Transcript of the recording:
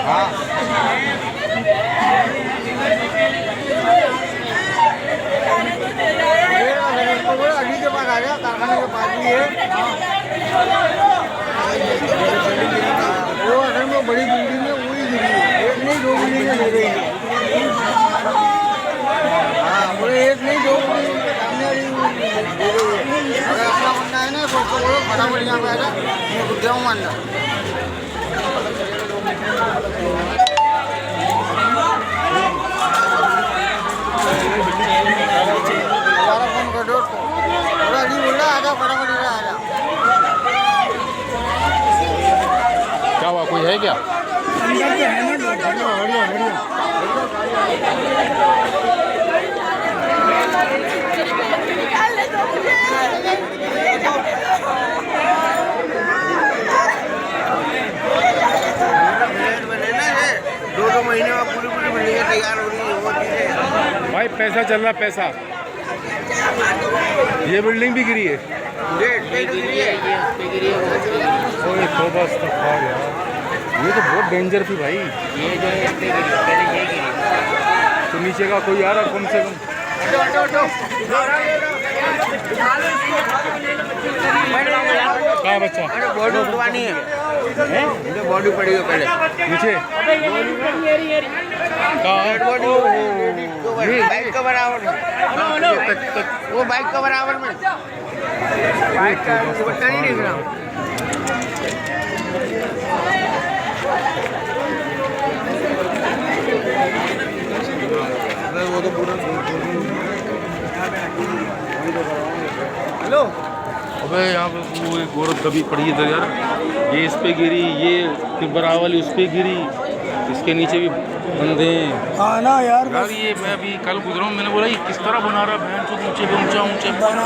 हाँ अभी के पास आ गया, कारखाने के पास भी है। वो अगर में बड़ी बिल्डिंग है वही गिरी है, एक नहीं दो बिल्डिंगें ले गई है। हाँ बोले एक नहीं दो बिल्डिंग के सामने वाली ले गई है। अगर अपना बनना है ना तो बोलो फटाफट यहाँ पे आ जा, मैं रुक जाऊँ अंदर। दोबारा फोन कर दो, बोला नहीं बोल रहा आ जा फटाफट इधर आ जा। क्या हुआ, कोई है क्या? दो महीने में पूरी बिल्डिंग तैयार हो रही है वो चीज़ें। भाई पैसा चल रहा, पैसा। ये बिल्डिंग भी गिरी है। ओए तौबा अस्तगफुर यार, ये तो बहुत डेंजर थी भाई। ये जो है इस पे गिरी, पहले ये गिरी। तो नीचे का कोई आ रहा कम से कम। क्या बच्चा? बॉडी उठवानी है, बॉडी पड़ेगी पहले नीचे बाइक का बराबर में, वो बाइक का बराबर में, बाइक का बच्चा नहीं दिख रहा। वो तो पूरा हेलो। अबे यहाँ पे वो एक औरत दबी पड़ी है इधर यार, ये इस पे गिरी, ये बराबर वाली उस पे गिरी, इसके नीचे भी बंदे हैं। हाँ ना यार ये मैं अभी कल गुजरा हूँ, मैंने बोला ये किस तरह बना रहा है, ऊंचे पे ऊंचा ऊंचे बना